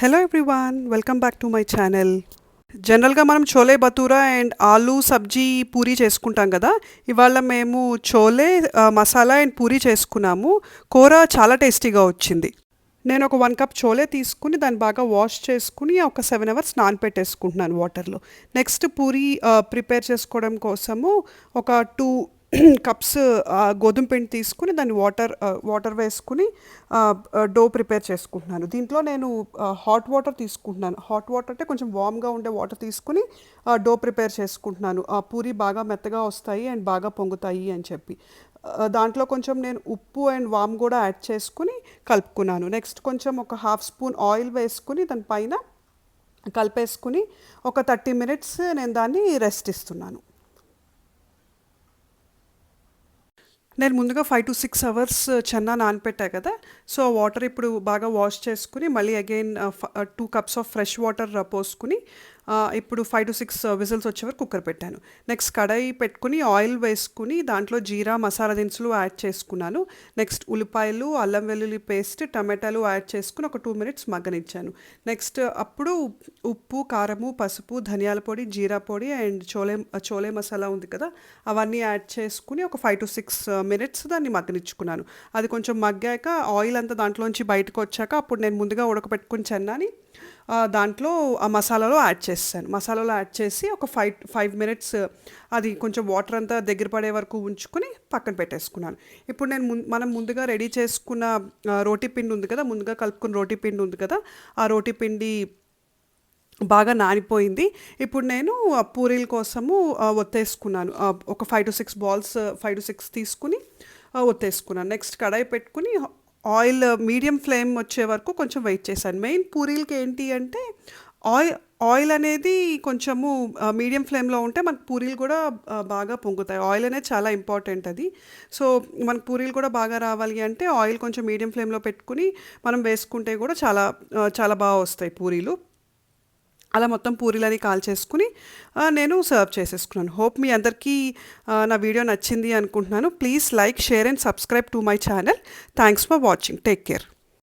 Hello everyone, welcome back to my channel. జనరల్గా మనం chole bhatura and aloo సబ్జీ పూరీ చేసుకుంటాం కదా. ఇవాళ మేము చోలే మసాలా అండ్ పూరీ చేసుకున్నాము. కూర చాలా టేస్టీగా వచ్చింది. నేను ఒక 1 కప్ చోలే తీసుకుని దాన్ని బాగా వాష్ చేసుకుని ఒక 7 hours నానపెట్టేసుకుంటున్నాను వాటర్లో. నెక్స్ట్ పూరీ ప్రిపేర్ చేసుకోవడం కోసము ఒక 2 cups గోధుమ పిండి తీసుకుని దాన్ని వాటర్ వేసుకుని డో ప్రిపేర్ చేసుకుంటున్నాను. దీంట్లో నేను హాట్ వాటర్ తీసుకుంటున్నాను. హాట్ వాటర్ అంటే కొంచెం వామ్గా ఉండే వాటర్ తీసుకుని డో ప్రిపేర్ చేసుకుంటున్నాను. పూరి బాగా మెత్తగా వస్తాయి అండ్ బాగా పొంగుతాయి అని చెప్పి. దాంట్లో కొంచెం నేను ఉప్పు అండ్ వామ్ కూడా యాడ్ చేసుకుని కలుపుకున్నాను. నెక్స్ట్ కొంచెం ఒక 1/2 స్పూన్ ఆయిల్ వేసుకుని దాని పైన కలిపేసుకుని ఒక 30 minutes నేను దాన్ని రెస్ట్ ఇస్తున్నాను. నేను ముందుగా 5 to 6 hours చెన్నా నానపెట్టా కదా. సో వాటర్ ఇప్పుడు బాగా వాష్ చేసుకుని మళ్ళీ again 2 cups of fresh water పోసుకుని ఇప్పుడు 5 to 6 విజిల్స్ వచ్చే వరకు కుక్కర్ పెట్టాను. నెక్స్ట్ కడాయి పెట్టుకుని ఆయిల్ వేసుకుని దాంట్లో జీరా మసాలా దినుసులు యాడ్ చేసుకున్నాను. నెక్స్ట్ ఉల్లిపాయలు, అల్లం వెల్లుల్లి పేస్ట్, టమాటాలు యాడ్ చేసుకుని ఒక 2 minutes మగ్గనిచ్చాను. నెక్స్ట్ అప్పుడు ఉప్పు, కారము, పసుపు, ధనియాల పొడి, జీరా పొడి అండ్ చోలే మసాలా ఉంది కదా, అవన్నీ యాడ్ చేసుకుని ఒక 5 to 6 minutes దాన్ని మగ్గనిచ్చుకున్నాను. అది కొంచెం మగ్గాక ఆయిల్ అంతా దాంట్లోంచి బయటకు వచ్చాక అప్పుడు నేను ముందుగా ఉడకపెట్టుకుని చెన్నాని దాంట్లో ఆ మసాలాలో యాడ్ చేసి ఒక 5 minutes అది కొంచెం వాటర్ అంతా దగ్గర పడే వరకు ఉంచుకొని పక్కన పెట్టేసుకున్నాను. ఇప్పుడు నేను మనం ముందుగా రెడీ చేసుకున్న రోటీ పిండి ఉంది కదా, ముందుగా కలుపుకున్న రోటీ పిండి ఉంది కదా, ఆ రోటీ పిండి బాగా నానిపోయింది. ఇప్పుడు నేను పూరీల కోసము ఒత్తేసుకున్నాను. ఒక 5 to 6 balls 5 to 6 తీసుకుని ఒత్తేసుకున్నాను. నెక్స్ట్ కడాయి పెట్టుకుని ఆయిల్ మీడియం ఫ్లేమ్ వచ్చే వరకు కొంచెం వెయిట్ చేశాను. మెయిన్ పూరీలకి ఏంటి అంటే ఆయిల్ అనేది కొంచెము మీడియం ఫ్లేమ్లో ఉంటే మనకు పూరీలు కూడా బాగా పొంగుతాయి. ఆయిల్ అనేది చాలా ఇంపార్టెంట్ అది. సో మనకు పూరీలు కూడా బాగా రావాలి అంటే ఆయిల్ కొంచెం మీడియం ఫ్లేమ్లో పెట్టుకుని మనం వేసుకుంటే కూడా చాలా బాగా వస్తాయి పూరీలు. అలా మొత్తం పూరీలని కాల్చేసుకుని నేను సర్వ్ చేసేసుకున్నాను. హోప్ మీ అందరికీ నా వీడియో నచ్చింది అనుకుంటున్నాను. Please like, share and subscribe to my channel. Thanks for watching. Take care.